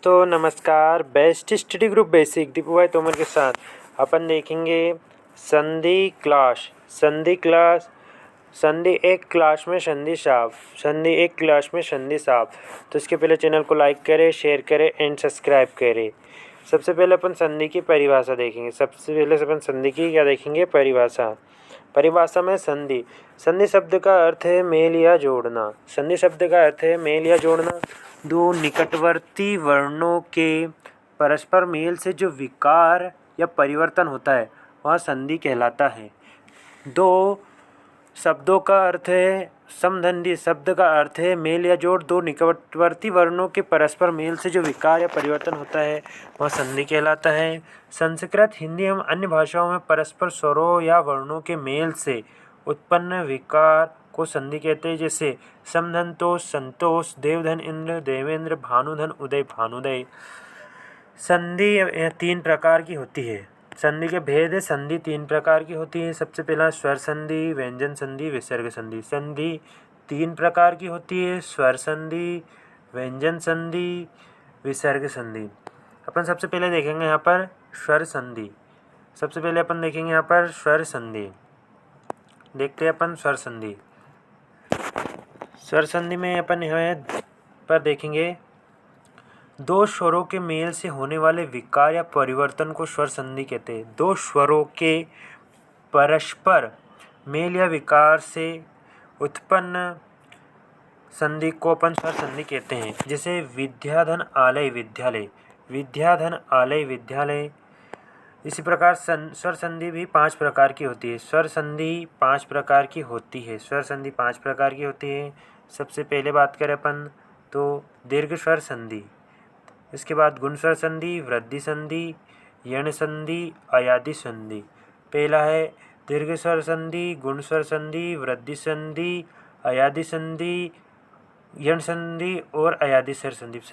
दोस्तों नमस्कार। Best study group basic Deepu भाई तोमर के साथ अपन देखेंगे संधि क्लास। संधि एक क्लास में संधि साफ। तो इसके पहले चैनल को लाइक करें, शेयर करें एंड सब्सक्राइब करें। सबसे पहले अपन संधि की परिभाषा देखेंगे। सबसे पहले अपन संधि की क्या देखेंगे, परिभाषा में संधि संधि शब्द का अर्थ है मेल या जोड़ना। संधि शब्द का अर्थ है मेल या जोड़ना। दो निकटवर्ती वर्णों के परस्पर मेल से जो विकार या परिवर्तन होता है वह संधि कहलाता है। दो शब्दों का अर्थ है समसंधि शब्द का अर्थ है मेल या जोड़। दो निकटवर्ती वर्णों के परस्पर मेल से जो विकार या परिवर्तन होता है वह संधि कहलाता है। संस्कृत, हिंदी एवं अन्य भाषाओं में परस्पर स्वरों या वर्णों के मेल से उत्पन्न विकार को संधि कहते हैं। जैसे समधनतोष, संतोष, देवधन इंद्र, देवेंद्र, भानुधन, उदय, भानुदय। संधि तीन प्रकार की होती है। संधि के भेद संधि तीन प्रकार की होती है। सबसे पहला स्वर संधि, व्यंजन संधि, विसर्ग संधि। संधि तीन प्रकार की होती है, स्वर संधि, व्यंजन संधि, विसर्ग संधि। अपन सबसे पहले देखेंगे यहाँ पर स्वर संधि। सबसे पहले अपन देखेंगे यहाँ पर स्वर संधि। देखते हैं अपन स्वर संधि। स्वर संधि में अपन यहाँ पर देखेंगे दो स्वरों के मेल से होने वाले विकार या परिवर्तन को स्वर संधि कहते हैं। दो स्वरों के परस्पर मेल या विकार से उत्पन्न संधि को अपन स्वर संधि कहते हैं। जैसे विद्याधन आलय विद्यालय, विद्याधन आलय विद्यालय। इसी प्रकार स्वर संधि भी पांच प्रकार की होती है। स्वर संधि पांच प्रकार की होती है। स्वर संधि पांच प्रकार की होती है। सबसे पहले बात करें अपन तो दीर्घ स्वर संधि, इसके बाद गुण स्वर संधि, वृद्धि संधि, यण संधि, अयादि संधि। पहला है दीर्घ स्वर संधि, गुण स्वर संधि, वृद्धि संधि, अयादि संधि, यण संधि और अयादि स्वर संधि।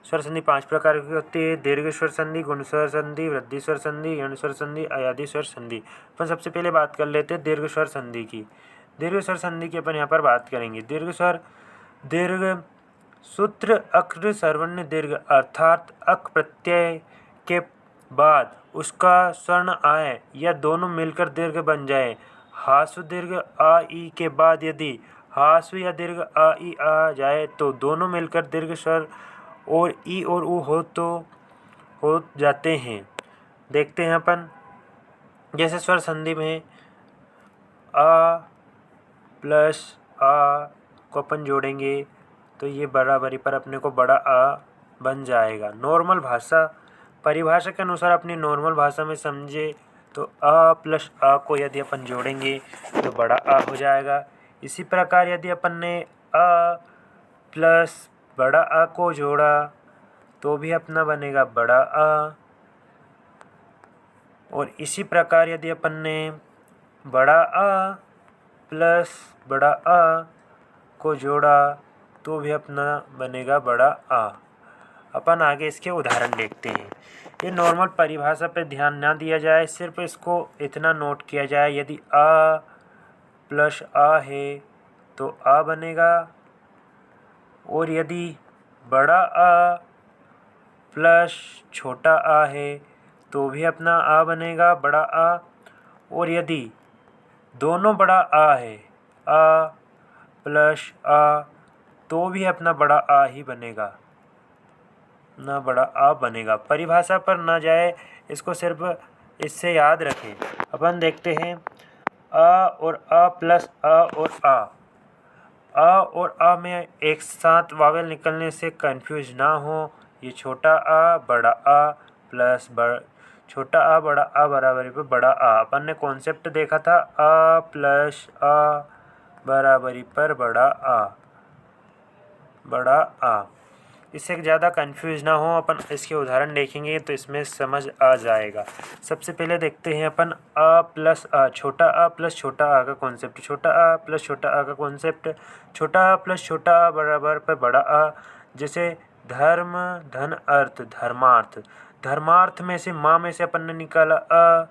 स्वर संधि पांच प्रकार की होती है। दीर्घ स्वर संधि, गुण स्वर संधि, वृद्धि स्वर संधि, यण स्वर संधि, अयादि स्वर संधि। अपन सबसे पहले बात कर लेते हैं दीर्घ स्वर संधि की। दीर्घ स्वर संधि की अपन यहाँ पर बात करेंगे। दीर्घ स्वर, दीर्घ सूत्र अक्र सर्वर्ण दीर्घ अर्थात अक प्रत्यय के बाद उसका स्वर्ण आए या दोनों मिलकर दीर्घ बन जाए। हासु दीर्घ आ ई के बाद यदि हासु या दीर्घ आ ई आ जाए तो दोनों मिलकर दीर्घ स्वर और ई और उ हो जाते हैं। देखते हैं अपन जैसे स्वर संधि में आ प्लस आ को अपन जोड़ेंगे तो ये बराबरी पर अपने को बड़ा आ बन जाएगा। नॉर्मल भाषा परिभाषा के अनुसार अपनी नॉर्मल भाषा में समझे तो आ प्लस आ को यदि अपन जोड़ेंगे तो बड़ा आ हो जाएगा। इसी प्रकार यदि अपन ने आ प्लस बड़ा आ को जोड़ा तो भी अपना बनेगा बड़ा आ। और इसी प्रकार यदि अपन ने बड़ा आ प्लस बड़ा आ को जोड़ा तो भी अपना बनेगा बड़ा आ। अपन आगे इसके उदाहरण देखते हैं। ये नॉर्मल परिभाषा पे ध्यान ना दिया जाए, सिर्फ इसको इतना नोट किया जाए यदि आ प्लस आ है तो आ बनेगा। और यदि बड़ा आ प्लस छोटा आ है तो भी अपना आ बनेगा बड़ा आ। और यदि दोनों बड़ा आ है आ प्लस आ तो भी अपना बड़ा आ ही बनेगा, ना बड़ा आ बनेगा। परिभाषा पर ना जाए, इसको सिर्फ इससे याद रखें। अपन देखते हैं आ और आ प्लस आ और आ में एक साथ वावेल निकलने से कंफ्यूज ना हो। ये छोटा आ बड़ा आ प्लस छोटा आ बड़ा आ बराबरी पर बड़ा आ। अपन ने कॉन्सेप्ट देखा था आ प्लस आ बराबरी पर बड़ा आ। इससे ज़्यादा कंफ्यूज ना हो, अपन इसके उदाहरण देखेंगे तो इसमें समझ आ जाएगा। सबसे पहले देखते हैं अपन आ प्लस आ, छोटा आ प्लस छोटा आ का कॉन्सेप्ट। छोटा आ प्लस छोटा आ का कॉन्सेप्ट, छोटा आ प्लस छोटा आ बराबर पर बड़ा आ। जैसे धर्म, धन, अर्थ, धर्मार्थ। धर्मार्थ में से माँ में से अपन ने निकाला आ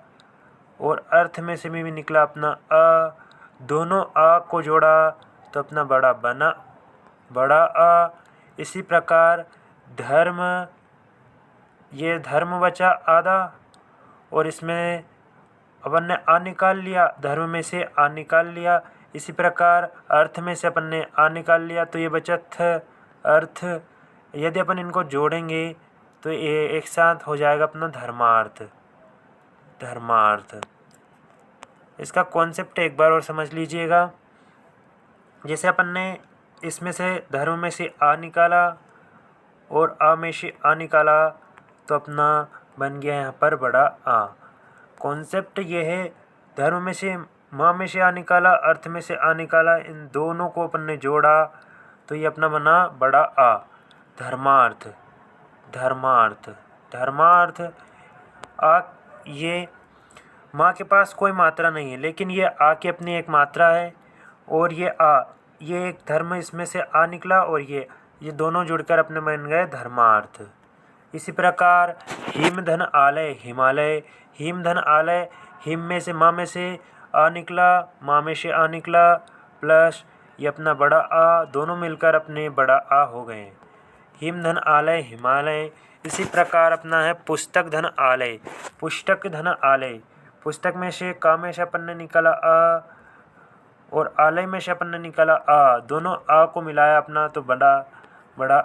और अर्थ में से भी निकला अपना आ। दोनों आ को जोड़ा तो अपना बड़ा बना बड़ा आ। इसी प्रकार धर्म, ये धर्म बचा आधा और इसमें अपन ने आ निकाल लिया, धर्म में से आ निकाल लिया। इसी प्रकार अर्थ में से अपन ने आ निकाल लिया तो ये बचा थ अर्थ। यदि अपन इनको जोड़ेंगे तो ये एक साथ हो जाएगा अपना धर्मार्थ। धर्मार्थ इसका कॉन्सेप्ट एक बार और समझ लीजिएगा। जैसे अपन ने इसमें से धर्म में से आ निकाला और आ में से आ निकाला तो अपना बन गया यहाँ पर बड़ा आ। कॉन्सेप्ट ये है, धर्म में से माँ में से आ निकाला, अर्थ में से आ निकाला, इन दोनों को अपन ने जोड़ा तो ये अपना बना बड़ा आ। धर्मार्थ। धर्मार्थ धर्मार्थ आ। ये माँ के पास कोई मात्रा नहीं है लेकिन ये आ की अपनी एक मात्रा है और ये आ, ये एक धर्म इसमें से आ निकला और ये दोनों जुड़कर अपने बन गए धर्मार्थ। इसी प्रकार हिम धन आलय हिमालय, हिम धन आलय, हिम में से माँ में से आ निकला, माँ में से आ निकला प्लस ये अपना बड़ा आ, दोनों मिलकर अपने बड़ा आ हो गए। हिम धन आलय हिमालय। इसी प्रकार अपना है पुस्तक धन आलय, पुस्तक धन आलय। पुस्तक में से का में से अपन ने निकाला आ और आलय में से अपन ने निकाला आ, दोनों आ को मिलाया अपना तो बड़ा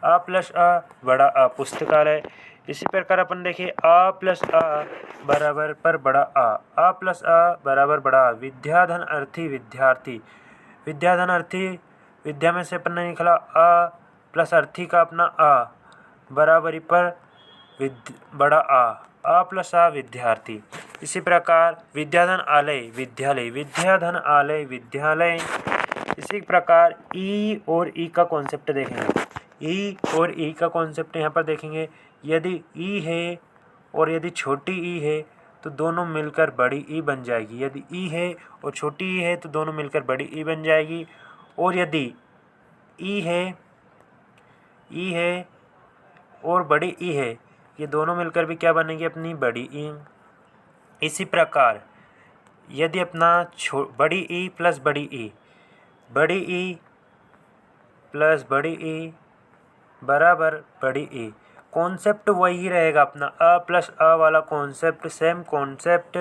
आ प्लस आ बड़ा आ पुस्तकालय। इसी प्रकार अपन देखिए आ प्लस आ बराबर पर बड़ा आ प्लस आ बराबर बड़ा आ। विद्याधन अर्थी विद्यार्थी, विद्याधन अर्थी, विद्या में से अपन ने निकाला आ प्लस अर्थी का अपना आ बराबरी पर बड़ा आ प्लस आ विद्यार्थी। इसी प्रकार विद्याधन आलय विद्यालय, विद्याधन आलय विद्यालय। इसी प्रकार ई और ई का कॉन्सेप्ट देखेंगे। ई और ई का कॉन्सेप्ट यहाँ पर देखेंगे। यदि ई है और यदि छोटी ई है तो दोनों मिलकर बड़ी ई बन जाएगी। यदि ई है और छोटी ई है तो दोनों मिलकर बड़ी ई बन जाएगी। और यदि ई है और बड़ी ई है, ये दोनों मिलकर भी क्या बनेगी अपनी बड़ी ई। इसी प्रकार यदि अपना बड़ी ई प्लस बड़ी ई, बड़ी ई प्लस बड़ी ई बराबर बड़ी ई, कॉन्सेप्ट वही रहेगा अपना अ प्लस अ वाला कॉन्सेप्ट, सेम कॉन्सेप्ट।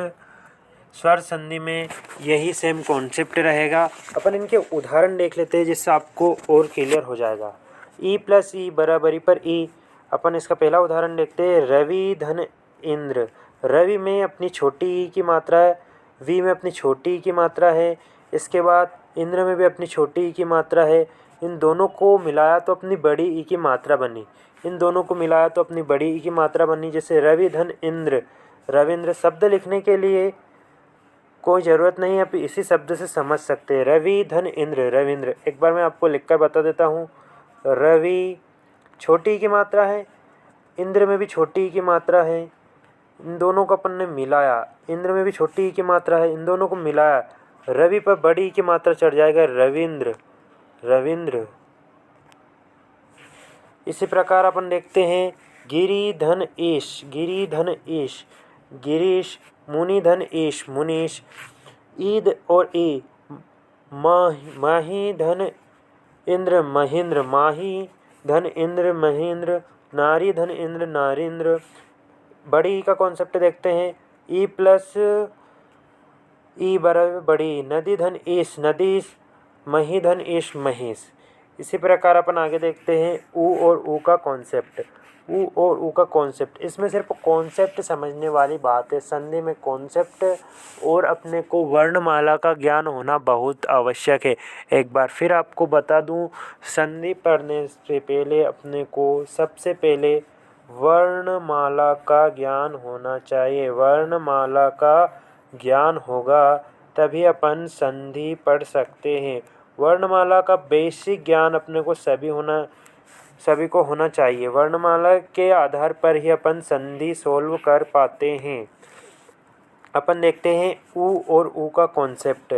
स्वर संधि में यही सेम कॉन्सेप्ट रहेगा। अपन इनके उदाहरण देख लेते हैं जिससे आपको और क्लियर हो जाएगा। ई प्लस ई बराबरी पर ई। अपन इसका पहला उदाहरण देखते हैं। रवि धन इंद्र, रवि में अपनी छोटी ई की मात्रा है, वी में अपनी छोटी ई की मात्रा है, इसके बाद इंद्र में भी अपनी छोटी ई की मात्रा है। इन दोनों को मिलाया तो अपनी बड़ी ई की मात्रा बनी, इन दोनों को मिलाया तो अपनी बड़ी ई की मात्रा बनी। जैसे रवि धन इंद्र, रविंद्र शब्द लिखने के लिए कोई ज़रूरत नहीं है, आप इसी शब्द से समझ सकते हैं। रवि धन इंद्र रविंद्र। एक बार मैं आपको लिखकर बता देता हूँ। रवि छोटी ई की मात्रा है, इंद्र में भी छोटी ई की मात्रा है, इन दोनों को अपन ने मिलाया, इंद्र में भी छोटी ई की मात्रा है, इन दोनों को मिलाया, रवि पर बड़ी ई की मात्रा चढ़ जाएगा रविंद्र, रविंद्र। इसी प्रकार अपन देखते हैं गिरी धन ईश, गिरी धन ईश, गिरीश, मुनि धन ईश, मुनीश। ईद और ई, माही धन इंद्र, महेंद्र, माही धन इंद्र, महेंद्र। नारी धन इंद्र, नारेंद्र। बड़ी ई का कॉन्सेप्ट देखते हैं। ई प्लस ई बराबर बड़ी। नदी धन ईश, नदीश, मही धन ईश, महेश। इसी प्रकार अपन आगे देखते हैं ऊ और ऊ का कॉन्सेप्ट, ऊ और ऊ का कॉन्सेप्ट। इसमें सिर्फ कॉन्सेप्ट समझने वाली बात है। संधि में कॉन्सेप्ट और अपने को वर्णमाला का ज्ञान होना बहुत आवश्यक है। एक बार फिर आपको बता दूं, संधि पढ़ने से पहले अपने को सबसे पहले वर्णमाला का ज्ञान होना चाहिए। वर्णमाला का ज्ञान होगा तभी अपन संधि पढ़ सकते हैं। वर्णमाला का बेसिक ज्ञान अपने को सभी को होना चाहिए। वर्णमाला के आधार पर ही अपन संधि सोल्व कर पाते हैं। अपन देखते हैं ऊ और ऊ का कॉन्सेप्ट।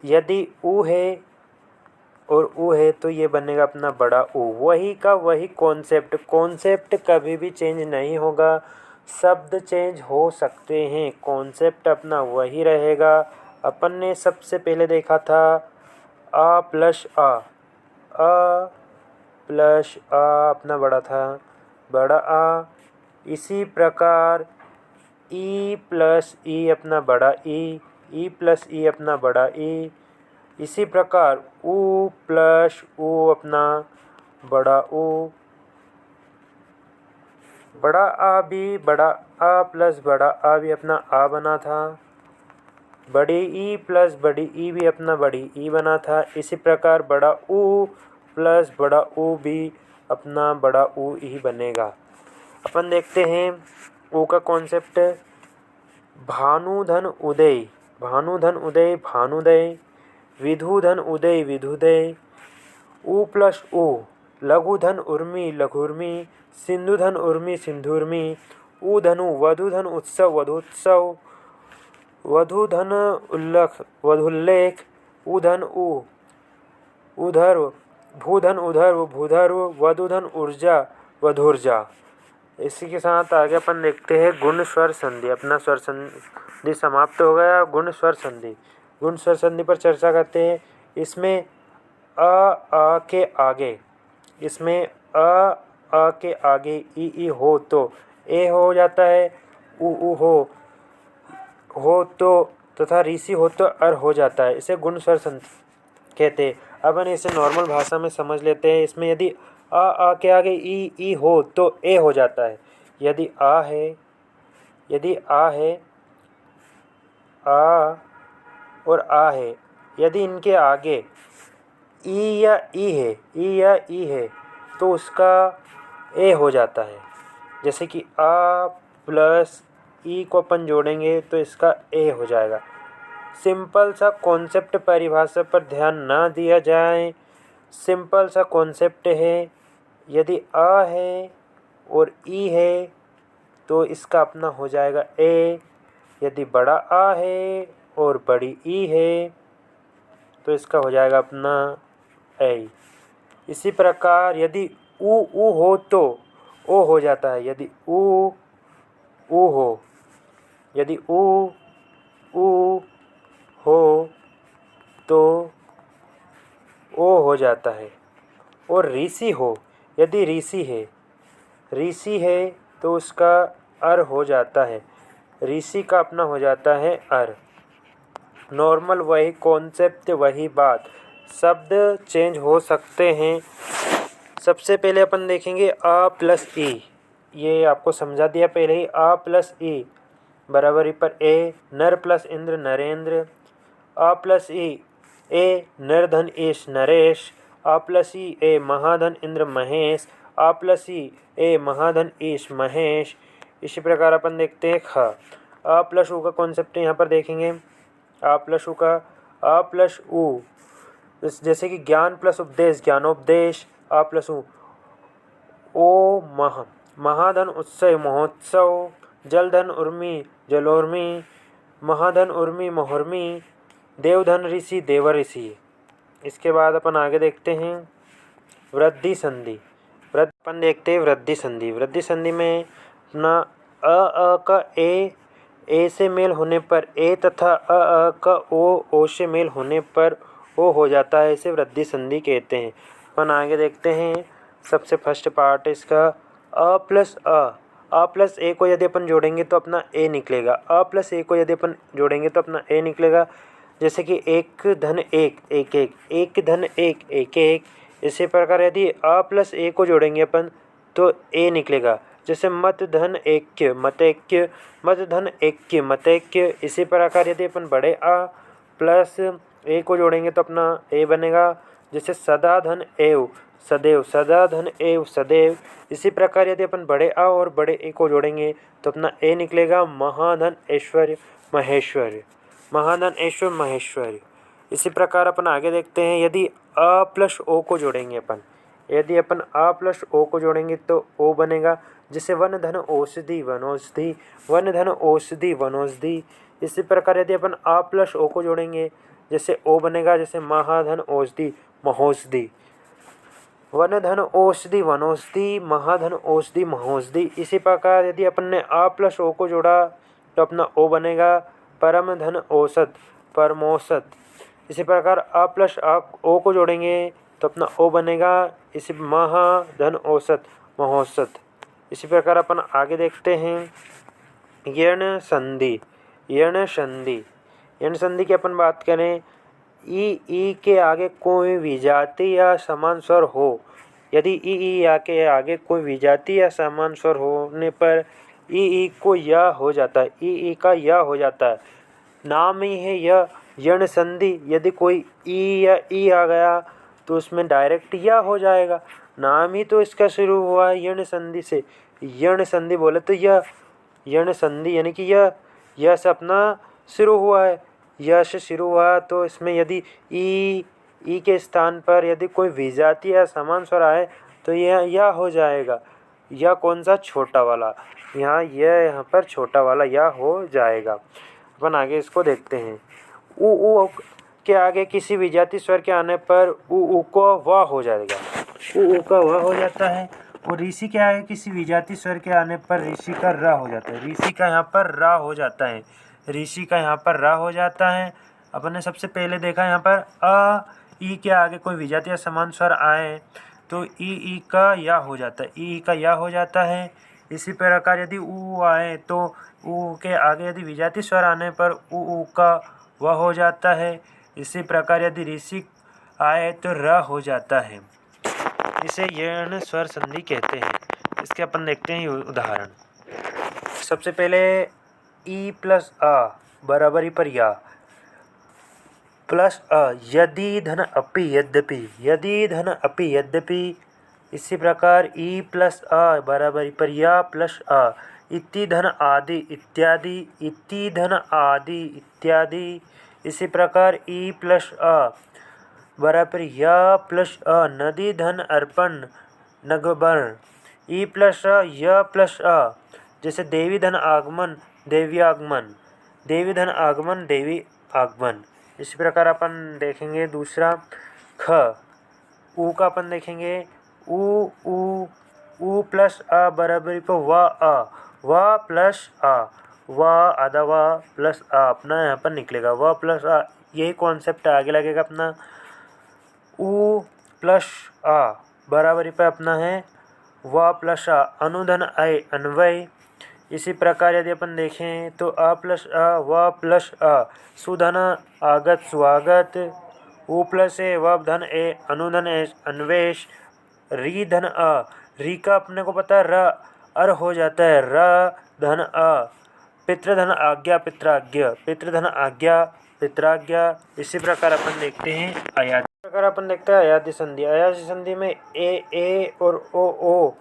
यदि ऊ है और ऊ है तो ये बनेगा अपना बड़ा ऊ। वही का वही कॉन्सेप्ट, कॉन्सेप्ट कभी भी चेंज नहीं होगा। शब्द चेंज हो सकते हैं, कॉन्सेप्ट अपना वही रहेगा। अपन ने सबसे पहले देखा था आ प्लस आ प्लस आ अपना बड़ा था बड़ा आ इसी प्रकार ई प्लस ई अपना बड़ा ई प्लस ई अपना बड़ा ई, इसी प्रकार ऊ प्लस ऊ अपना बड़ा ऊ, बड़ा आ भी बड़ा आ प्लस बड़ा आ भी अपना आ बना था, बड़ी ई प्लस बड़ी ई भी अपना बड़ी ई बना था। इसी प्रकार बड़ा ऊ प्लस बड़ा ऊ भी अपना बड़ा ऊ ही बनेगा। अपन देखते हैं ऊ का कॉन्सेप्ट। भानुधन उदय, भानुधन उदय भानुदय, विधुधन उदय विधुदय, ऊ प्लस ऊ, लघुधन उर्मी लघुर्मी, सिंधुधन उर्मी सिंधुर्मी, ऊ धनु वधुधन उत्सव वधुत्सव, वधुधन उल्लख वधुल्लेख, उधन ऊ उधर, भूधन उधर भूधर, वधुधन ऊर्जा वधुर्जा। इसी के साथ आगे अपन देखते हैं गुण स्वर संधि। अपना स्वर संधि समाप्त हो गया। गुण स्वर संधि, गुण स्वर संधि पर चर्चा करते हैं। इसमें आ के आगे, इसमें आ के आगे ई हो तो ए हो जाता है, ऊ हो तो तथा ऋषि हो तो अर हो जाता है। इसे गुण स्वर संधि कहते हैं। अपन इसे नॉर्मल भाषा में समझ लेते हैं। इसमें यदि आ के आगे ई हो तो ए हो जाता है। यदि आ है आ और आ है, यदि इनके आगे ई या ई है तो उसका ए हो जाता है। जैसे कि आ प्लस ई को अपन जोड़ेंगे तो इसका ए हो जाएगा। सिंपल सा कॉन्सेप्ट, परिभाषा पर ध्यान ना दिया जाए। सिंपल सा कॉन्सेप्ट है। यदि आ है और ई है तो इसका अपना हो जाएगा ए। यदि बड़ा आ है और बड़ी ई है तो इसका हो जाएगा अपना ए। इसी प्रकार यदि ऊ हो तो ओ हो जाता है। यदि ऊ हो, यदि ऊ हो तो ओ हो जाता है। और ऋषि हो, यदि ऋषि है तो उसका अर हो जाता है। ऋषि का अपना हो जाता है अर। नॉर्मल वही कॉन्सेप्ट, वही बात, शब्द चेंज हो सकते हैं। सबसे पहले अपन देखेंगे आ प्लस ई। ये आपको समझा दिया पहले ही। आ प्लस ई बराबरी पर ए, नर प्लस इंद्र नरेंद्र। आ प्लस ई ए, नरधन ईश नरेश। आ प्लस ई ए, महाधन इंद्र महेश। आ प्लस ई ए, महाधन ईश महेश। इसी प्रकार अपन देखते हैं ख। आ प्लस ऊ का कॉन्सेप्ट यहाँ पर देखेंगे। आ प्लस ऊ का, आ प्लस ऊ जैसे कि ज्ञान प्लस उपदेश ज्ञानोपदेश। आ प्लस ऊ ओ महाधन उत्सव महोत्सव। जलधन उर्मी जलोर्मी, महाधन उर्मी महोर्मी, देवधन ऋषि देव ऋषि। इसके बाद अपन आगे देखते हैं वृद्धि संधि। अपन देखते हैं वृद्धि संधि। वृद्धि संधि में अपना अ का ए से मेल होने पर ए तथा अ का ओ से मेल होने पर ओ हो जाता है। इसे वृद्धि संधि कहते हैं। अपन आगे देखते हैं। सबसे फर्स्ट पार्ट इसका अ प्लस ए को यदि अपन जोड़ेंगे तो अपना ए निकलेगा। अ प्लस ए को यदि अपन जोड़ेंगे तो अपना ए निकलेगा। जैसे कि एक धन एक एक एक, एक धन एक एक एक। इसी प्रकार यदि अ प्लस ए को जोड़ेंगे अपन तो ए निकलेगा। जैसे मत धन ऐक्य मतैक्य, मत धन ऐक्य मतैक्य। इसी प्रकार यदि अपन बड़े आ प्लस ए को जोड़ेंगे तो अपना ए बनेगा। जैसे सदा धन एव सदैव, सदा धन एव सदैव। इसी प्रकार यदि अपन बड़े आ और बड़े ए को जोड़ेंगे तो अपना ए निकलेगा महाधन ऐश्वर्य महेश्वर्य, महाधन ऐश्वर्य महेश्वर्य। इसी प्रकार अपन आगे देखते हैं। यदि अ प्लस ओ को जोड़ेंगे अपन, यदि अपन आ प्लस ओ को जोड़ेंगे तो ओ बनेगा। जैसे वन धन औषधि वनौषधि, वन धन औषधि वनौषधि। इसी प्रकार यदि अपन आ प्लस ओ को जोड़ेंगे जैसे ओ बनेगा। जैसे महाधन औषधि महोषधि, वन धन औषधि वनौषधि, महाधन औषधि महोषधि। इसी प्रकार यदि अपन ने आ प्लस ओ को जोड़ा तो अपना ओ बनेगा परम धन औसत परमौसत। इसी प्रकार आ प्लस ओ को जोड़ेंगे तो अपना ओ बनेगा। इसी महाधन औसत महोसत। इसी प्रकार अपन आगे देखते हैं यण संधि। यण संधि, यण संधि की अपन बात करें, ई के आगे कोई विजाति या समान स्वर हो, यदि ई या के आगे कोई विजाति या समान स्वर होने पर ई को या हो जाता है, ई का या हो जाता है। नाम ही है यह यण संधि। यदि कोई ई या ई आ गया तो उसमें डायरेक्ट या हो जाएगा। नाम ही तो इसका शुरू हुआ है यण संधि से। यण संधि बोले तो यह यण संधि यानी कि यह से अपना शुरू हुआ है, यह से शुरू हुआ तो इसमें यदि ई के स्थान पर यदि कोई विजाति या समान स्वर आए तो यह हो जाएगा। यह कौन सा? छोटा वाला। यहाँ पर छोटा वाला यह हो जाएगा। अपन आगे इसको देखते हैं। उ के आगे किसी विजाति स्वर के आने पर उ को व हो जाएगा, उ का व हो जाता है। और ऋषि के आगे किसी विजाति स्वर के आने पर ऋषि का र हो जाता है, ऋषि का यहाँ पर रा हो जाता है, ऋषि का यहाँ पर रा हो जाता है। अपन ने सबसे पहले देखा यहाँ पर ई के आगे कोई विजाति या समान स्वर आए तो ई का या हो जाता है, ई का या हो जाता है। इसी प्रकार यदि उ आए तो उ के आगे यदि विजाति स्वर आने पर उ का व हो जाता है। इसी प्रकार यदि ऋषि आए तो र हो जाता है। इसे यण स्वर संधि कहते हैं। इसके अपन देखते हैं उदाहरण। सबसे पहले ई प्लस आ बराबरी पर या प्लस अ, यदि धन अपि यद्यपि, यदि धन अपि यद्यपि। इसी प्रकार ई प्लस आ बराबरी पर या प्लस आ, इति धन आदि इत्यादि, इति धन आदि इत्यादि। इसी प्रकार ई प्लस आ बराबर या प्लस अ, नदी धन अर्पण नगबर। ई प्लस अ या प्लस अ, जैसे देवी धन आगमन देवी आगमन, देवी धन आगमन देवी आगमन। इसी प्रकार अपन देखेंगे दूसरा ख, ऊ का अपन देखेंगे ऊ प्लस आ बराबरी पर व प्लस आ, व आधा व प्लस आ अपना यहाँ पर निकलेगा व प्लस आ। यही कॉन्सेप्ट आगे लगेगा अपना। ऊ प्लस आ बराबरी पर अपना है व प्लस आ, अनुधन आय अन्वय। इसी प्रकार यदि अपन देखें तो आ प्लस आ व प्लस आ, सुधन आगत स्वागत। ऊ प्लस ए व धन ए अनुधन ए अन्वेष। री धन आ, री का अपने को पता है र अर हो जाता है, र धन आ, पितृधन आज्ञा पित्राज्ञा, पितृधन आज्ञा पित्राज्ञा। इसी प्रकार अपन देखते हैं अयादि। प्रकार अपन देखते हैं अयादि संधि। अयादि संधि में ए और ओ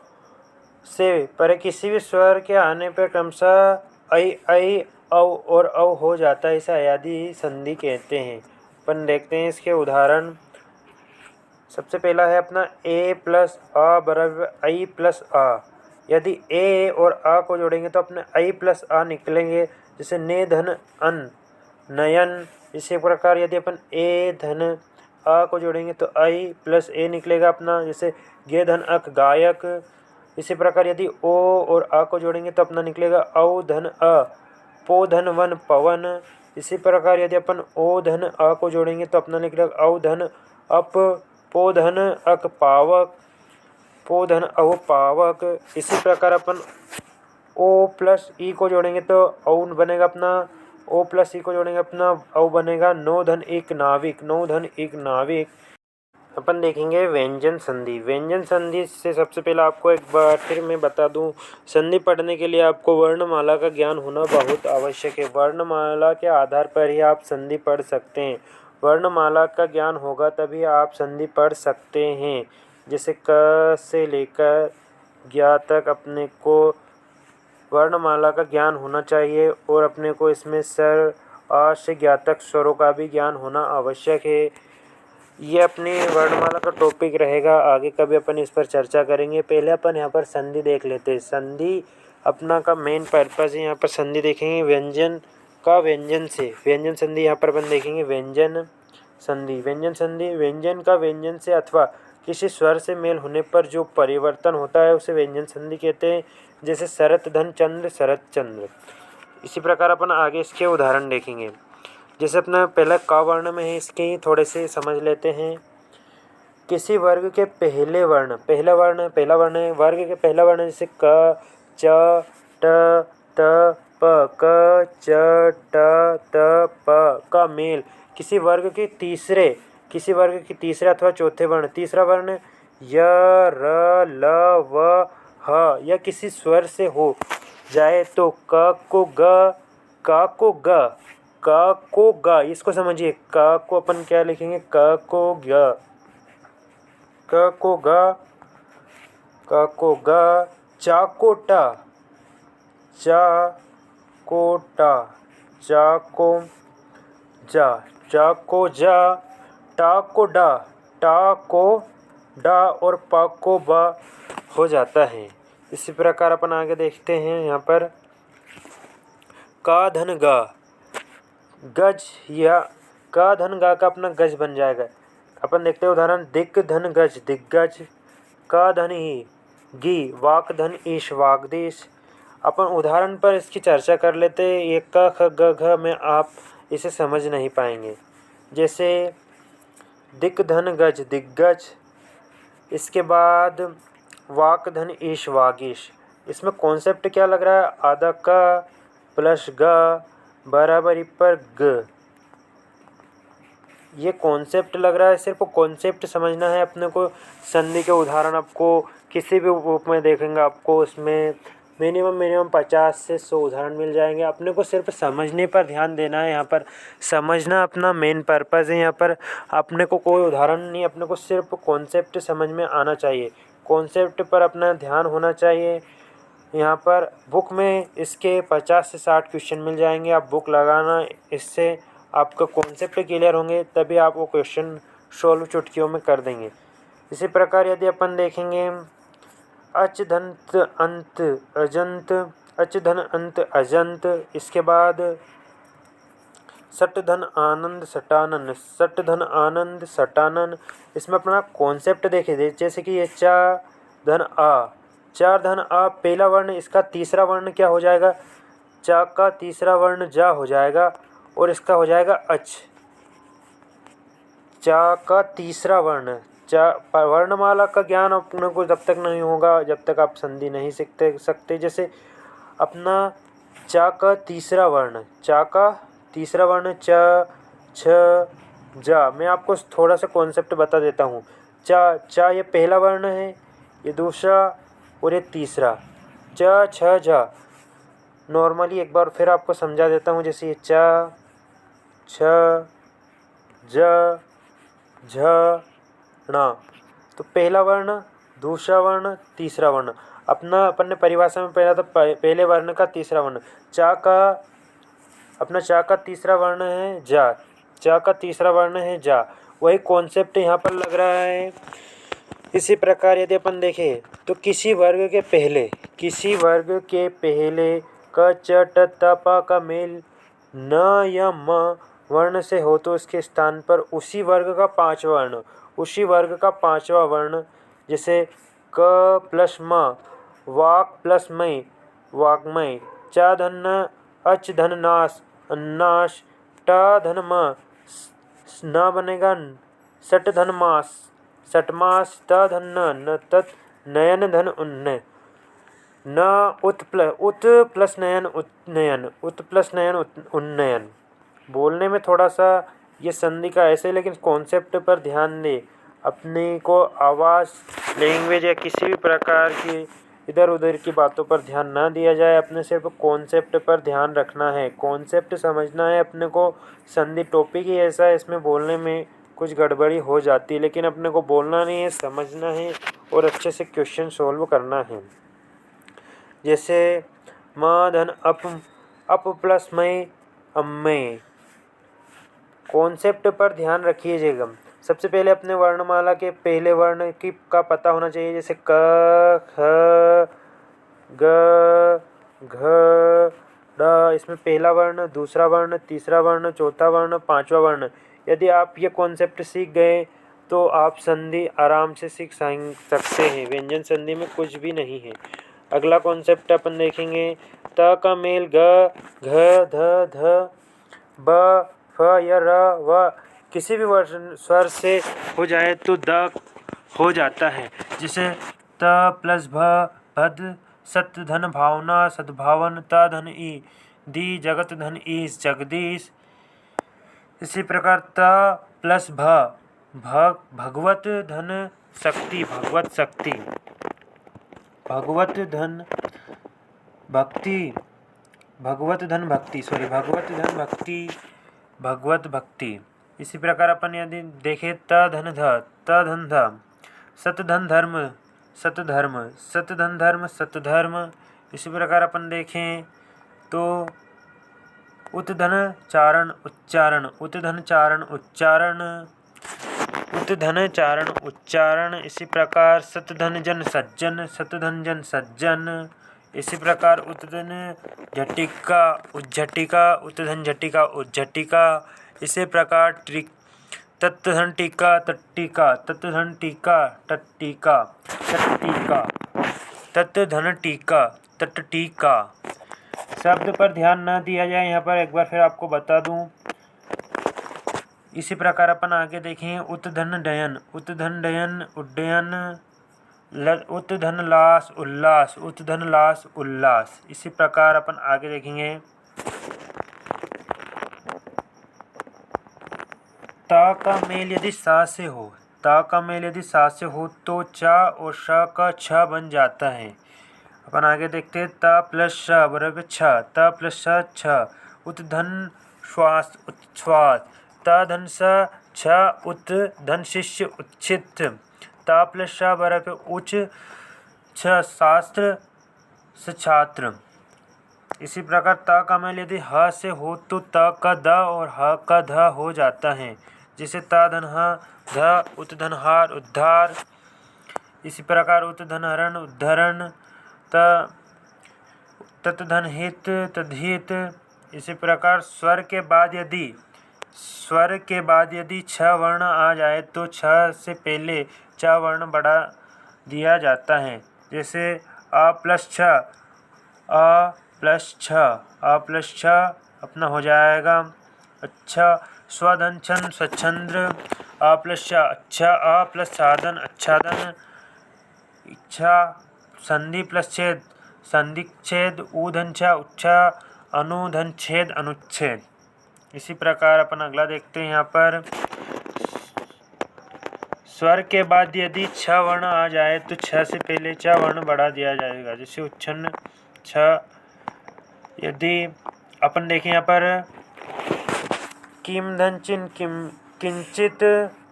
से परे किसी भी स्वर के आने पर क्रमशः ऐ औ और औ हो जाता है, इसे अयादि संधि कहते हैं। अपन देखते हैं इसके उदाहरण। सबसे पहला है अपना ए प्लस आ बराबर आई प्लस आ। यदि ए और आ को जोड़ेंगे तो अपने आई प्लस आ निकलेंगे, जैसे ने धन अन नयन। इसी प्रकार यदि अपन ए धन आ को जोड़ेंगे तो आई प्लस ए निकलेगा अपना, जैसे गे धन अक गायक। इसी प्रकार यदि ओ और आ को जोड़ेंगे तो अपना निकलेगा औ धन अ पो धन वन पवन। इसी प्रकार यदि अपन ओ धन आ को जोड़ेंगे तो अपना निकलेगा औ धन अप पो धन अक पावक, पो धन औ पावक। इसी प्रकार अपन ओ प्लस ई को जोड़ेंगे तो औ बनेगा अपना, ओ प्लस ई को जोड़ेंगे अपना औ बनेगा नौ धन एक नाविक, नौ धन एक नाविक। अपन देखेंगे व्यंजन संधि। व्यंजन संधि से सबसे पहले आपको एक बार फिर मैं बता दूं, संधि पढ़ने के लिए आपको वर्णमाला का ज्ञान होना बहुत आवश्यक है। वर्णमाला के आधार पर ही आप संधि पढ़ सकते हैं। वर्णमाला का ज्ञान होगा तभी आप संधि पढ़ सकते हैं। जैसे क से लेकर ज्ञ तक अपने को वर्णमाला का ज्ञान होना चाहिए और अपने को इसमें स्वर आ से ज्ञ तक स्वरों का भी ज्ञान होना आवश्यक है। ये अपनी वर्णमाला का टॉपिक रहेगा, आगे कभी अपन इस पर चर्चा करेंगे। पहले अपन यहाँ पर संधि देख लेते हैं। संधि अपना का मेन पर्पस है। यहाँ पर संधि देखेंगे व्यंजन का व्यंजन से, व्यंजन संधि यहाँ पर अपन देखेंगे व्यंजन संधि। व्यंजन संधि व्यंजन का व्यंजन से अथवा किसी स्वर से मेल होने पर जो परिवर्तन होता है उसे व्यंजन संधि कहते हैं, जैसे शरत धन चंद्र शरत चंद्र। इसी प्रकार अपन आगे इसके उदाहरण देखेंगे। जैसे अपना पहला क वर्ण में है, इसके ही थोड़े से समझ लेते हैं। किसी वर्ग के पहला वर्ण है, वर्ग के पहला वर्ण जैसे क, च, ट, त, प, क, च, ट, त, प का मेल किसी वर्ग के तीसरे अथवा चौथे वर्ण, तीसरा वर्ण य, र, ल, व, ह या किसी स्वर से हो जाए तो क को ग, क को ग, क को ग, इसको समझिए। क को अपन क्या लिखेंगे, क को ग, क को ग, क को ग, चा को टा, चा को टा, चा को जा, चा को जा, टा को डा, टा को डा और पा को बा हो जाता है। इसी प्रकार अपन आगे देखते हैं यहाँ पर का धन गा, गज या का धन गा का अपना गज बन जाएगा। अपन देखते हैं उदाहरण दिक धन गज दिग्गज, का धन ही गी वाक धन ईश वागदीश। अपन उदाहरण पर इसकी चर्चा कर लेते हैं। ये क ख ग घ में आप इसे समझ नहीं पाएंगे। जैसे दिक धन गज दिग्गज, इसके बाद वाक धन ईश वागीश। इसमें कॉन्सेप्ट क्या लग रहा है, आधा क प्लस ग बराबरी पर ग, ये कॉन्सेप्ट लग रहा है। सिर्फ कॉन्सेप्ट समझना है अपने को। संधि के उदाहरण आपको किसी भी बुक में देखेंगे, आपको उसमें मिनिमम 50 से 100 उदाहरण मिल जाएंगे। अपने को सिर्फ समझने पर ध्यान देना है। यहाँ पर समझना अपना मेन पर्पज़ है। यहाँ पर अपने को कोई उदाहरण नहीं, अपने को सिर्फ कॉन्सेप्ट समझ में आना चाहिए, कॉन्सेप्ट पर अपना ध्यान होना चाहिए। यहाँ पर बुक में इसके 50 से 60 क्वेश्चन मिल जाएंगे। आप बुक लगाना, इससे आपका कॉन्सेप्ट क्लियर होंगे, तभी आप वो क्वेश्चन सॉल्व चुटकियों में कर देंगे। इसी प्रकार यदि अपन देखेंगे अच धन अंत अजंत, अच धन अंत अजंत, इसके बाद सट धन आनंद सटानन, सट धन आनंद सटानन। इसमें अपना कॉन्सेप्ट देखे, जैसे कि ये चा धन आ, चार धन आ पहला वर्ण, इसका तीसरा वर्ण क्या हो जाएगा, चा का तीसरा वर्ण जा हो जाएगा और इसका हो जाएगा अच। चा का तीसरा वर्ण, चा वर्णमाला का ज्ञान अपने को जब तक नहीं होगा, जब तक आप संधि नहीं सीखते सकते। जैसे अपना चा का तीसरा वर्ण, चा का तीसरा वर्ण च, छ, जा। मैं आपको थोड़ा सा कॉन्सेप्ट बता देता हूँ। चा ये पहला वर्ण है, ये दूसरा और ये तीसरा, च, छ, जा। नॉर्मली एक बार फिर आपको समझा देता हूँ। जैसे ये च, छ, ज, झ, ण, तो पहला वर्ण, दूसरा वर्ण, तीसरा वर्ण। अपन ने परिभाषा में पढ़ा था पहले वर्ण का तीसरा वर्ण। चा का तीसरा वर्ण है जा, चा का तीसरा वर्ण है जा। वही कॉन्सेप्ट यहाँ पर लग रहा है। इसी प्रकार यदि अपन देखें तो किसी वर्ग के पहले क, च, ट, त, प का मेल न या म वर्ण से हो तो उसके स्थान पर उसी वर्ग का पांचवा वर्ण, जैसे क प्लस म, वाक प्लस मई वाग्मय, चा धन न अच धन नाश अन्नाश, ट धन म न बनेगा सट धन मास सटमास, त धन न तत् नयन धन उन्न, न उत प्लस नयन उन्नयन। बोलने में थोड़ा सा ये संधि का ऐसे, लेकिन कॉन्सेप्ट पर ध्यान दे। अपने को आवाज़, लैंग्वेज या किसी भी प्रकार की इधर उधर की बातों पर ध्यान ना दिया जाए। अपने सिर्फ कॉन्सेप्ट पर ध्यान रखना है, कॉन्सेप्ट समझना है अपने को। संधि टॉपिक ही ऐसा है, इसमें बोलने में कुछ गड़बड़ी हो जाती है, लेकिन अपने को बोलना नहीं है, समझना है और अच्छे से क्वेश्चन सॉल्व करना है। जैसे म धन अप प्लस मई अम्मय। कॉन्सेप्ट पर ध्यान रखिएगा। सबसे पहले अपने वर्णमाला के पहले वर्ण का पता होना चाहिए। जैसे क, ख, ग, घ, ड। इसमें पहला वर्ण, दूसरा वर्ण, तीसरा वर्ण, चौथा वर्ण, पांचवा वर्ण। यदि आप ये कॉन्सेप्ट सीख गए तो आप संधि आराम से सीख सकते हैं। व्यंजन संधि में कुछ भी नहीं है। अगला कॉन्सेप्ट अपन देखेंगे, त का मेल ग, घ, ध, ध, ब, फ या र, व किसी भी स्वर से हो जाए तो द हो जाता है। जिसे त प्लस भ भद सत धन भावना सद्भावन त धन ई दी जगत धन ईश जगदीश। इसी प्रकार त प्लस भगवत धन शक्ति भगवत शक्ति भगवत धन भक्ति भगवत धन भक्ति। इसी प्रकार अपन यदि देखें त धन ध सत धन धर्म सत धर्म। इसी प्रकार अपन देखें तो उत धन चारण उच्चारण। इसी प्रकार सत धन जन सज्जन। इसी प्रकार उत धन झटिका उज्झटिका। इसी प्रकार तत् धन टीका तट्टिका तत् धन टीका तट्टिका। शब्द पर ध्यान न दिया जाए, यहाँ पर एक बार फिर आपको बता दूं। इसी प्रकार अपन आगे देखें उत धन डयन उड्डयन उत धन लास उल्लास। इसी प्रकार अपन आगे देखेंगे ता का मेल यदि सा से हो तो चा और श का छ बन जाता है। अपन आगे देखते हैं ता प्लस श बराबर छ उत धन श्वास उच्छ्वास ता धन स छ उत धन शिष्य उच्छित ता प्लस श बराबर उच्च छ शास्त्र छात्र। इसी प्रकार ता का मेल यदि ह से हो तो ता का द और ह का ध हो जाता है। जिसे ता धन ह ध उत धन हार उद्धार। इसी प्रकार उत धन हरण उद्धरण तत धन हित तद्हित। इसी प्रकार स्वर के बाद यदि छ वर्ण आ जाए तो छ से पहले च वर्ण बढ़ा दिया जाता है। जैसे आ प्लस छ अपना हो जाएगा अच्छा। स्वधन छन स्वच्छंद्र आ प्लस छ अच्छा आ प्लस साधन अच्छादन। इच्छा संधि प्लस छेद संधिच्छेद ऊधन छ उच्छा अनुधन छेद अनुच्छेद। इसी प्रकार अपन अगला देखते हैं। यहाँ पर स्वर के बाद यदि छ वर्ण आ जाए तो छ से पहले च वर्ण बढ़ा दिया जाएगा। जैसे उच्छन्न छ। यदि अपन देखें यहाँ पर किम धन चिन किंचित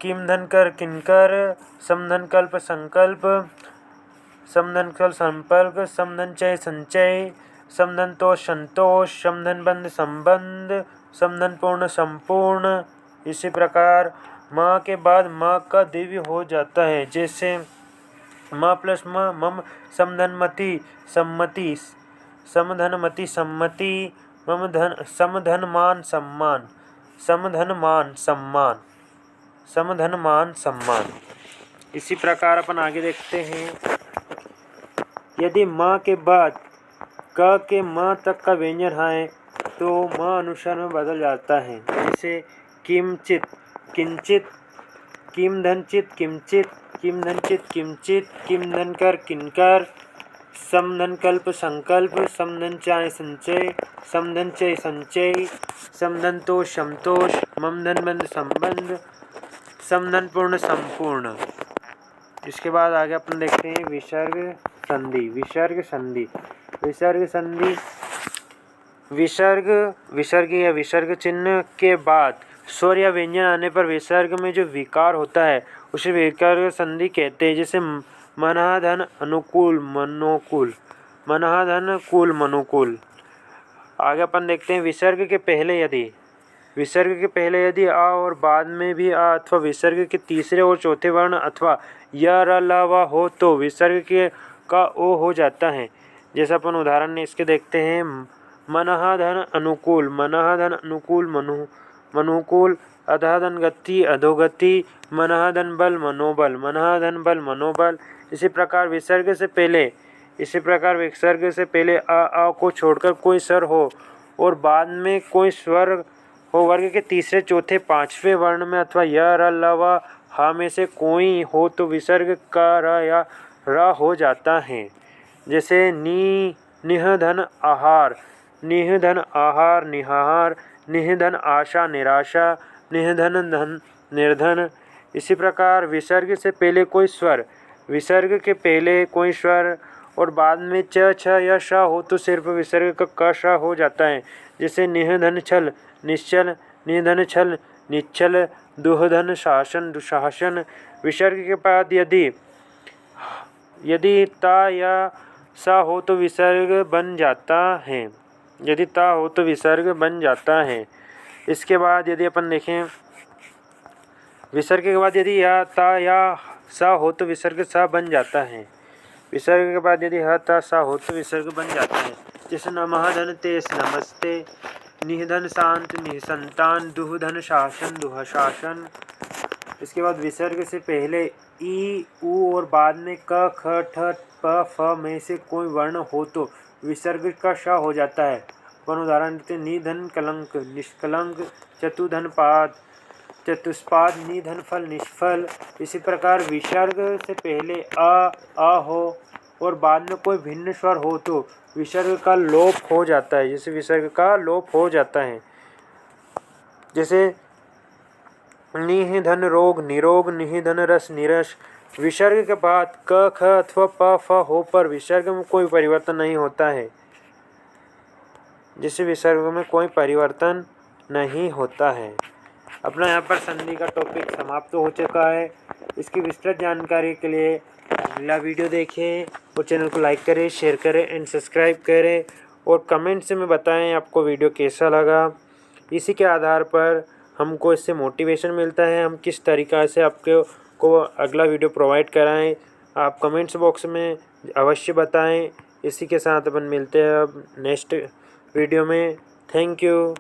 किम धन कर किनकर समधन कल्प संकल्प समधन कल संपर्क समधन चय संचय समधन तोष संतोष समधन बंध संबंध समधन पूर्ण संपूर्ण। इसी प्रकार माँ के बाद माँ का दिव्य हो जाता है। जैसे माँ प्लस माँ मम समधनमति सम्मति समधनमति सम्मति मम धन समधनमान सम्मान समधनमान सम्मान। इसी प्रकार अपन आगे देखते हैं। यदि माँ के बाद क के माँ तक का व्यंजन है तो माँ अनुसार में बदल जाता है। जैसे किमचित किंचित किम धनचित किमचित किम धनचित किमचित किम धन कर किनकर समधन कल्प संकल्प समधन चाय संचय समधन चय संचय समधन तोष समतोष ममधन बंध संबंध समधन पूर्ण संपूर्ण। इसके बाद आगे अपन देखते हैं विसर्ग संधि विसर्ग या विसर्ग चिन्ह के बाद स्वर या व्यंजन आने पर विसर्ग में जो विकार होता है उसे विसर्ग संधि कहते हैं। जैसे मनः धन अनुकूल मनोकूल। आगे अपन देखते हैं विसर्ग के पहले यदि आ और बाद में भी आ अथवा विसर्ग के तीसरे और चौथे वर्ण अथवा य र ल व हो तो विसर्ग के का ओ हो जाता है। जैसा अपन उदाहरण इसके देखते हैं मनः धन अनुकूल मनुकूल अधः धन गति अधोगति मनः धन बल मनोबल। इसी प्रकार विसर्ग से पहले आ को छोड़कर कोई स्वर हो और बाद में कोई स्वर हो वर्ग के तीसरे चौथे पांचवें वर्ण में अथवा य र ल व हा में से कोई हो तो विसर्ग का र या र हो जाता है। जैसे निधन आहार, निधन आहार निहार, निधन आशा निराशा, निधन धन निर्धन। इसी प्रकार विसर्ग से पहले कोई स्वर, विसर्ग के पहले कोई स्वर और बाद में च छ या श हो तो सिर्फ विसर्ग का क श हो जाता है। जैसे निधन छल निश्चल, निधन छल निश्चल, दुहधन शासन दुशासन। विसर्ग के बाद यदि ता या सा हो तो विसर्ग बन जाता है, यदि ता हो तो विसर्ग बन जाता है। इसके बाद यदि अपन देखें, विसर्ग के बाद यदि या ता या सा हो तो विसर्ग सा बन जाता है। विसर्ग के बाद यदि ह ता सा हो तो विसर्ग बन जाता है। जैसे नमः धन तेस नमस्ते, निधन शांत निसंतान, दुहधन शासन दुहशासन। इसके बाद विसर्ग से पहले ई ऊ और बाद में क ख ठ प फ में से कोई वर्ण हो तो विसर्ग का श हो जाता है। अपन उदाहरण देते हैं, निधन कलंक निष्कलंक, चतुधन पाद चतुष्पाद, निधन फल निष्फल। इसी प्रकार विसर्ग से पहले आ हो और बाद में कोई भिन्न स्वर हो तो विसर्ग का लोप हो जाता है, जैसे विसर्ग का लोप हो जाता है। जैसे निधन रोग निरोग, निधन रस निरस। विसर्ग के बाद क ख अथवा प फ हो पर विसर्ग में कोई परिवर्तन नहीं होता है, जिसे विसर्ग में कोई परिवर्तन नहीं होता है। अपना यहाँ पर संधि का टॉपिक समाप्त हो चुका है। इसकी विस्तृत जानकारी के लिए अगला वीडियो देखें और चैनल को लाइक करें, शेयर करें एंड सब्सक्राइब करें और कमेंट्स में बताएं आपको वीडियो कैसा लगा। इसी के आधार पर हमको इससे मोटिवेशन मिलता है, हम किस तरीक़ा से आपको अगला वीडियो प्रोवाइड कराएं। आप कमेंट्स बॉक्स में अवश्य बताएं। इसी के साथ अपन मिलते हैं अब नेक्स्ट वीडियो में। Thank you.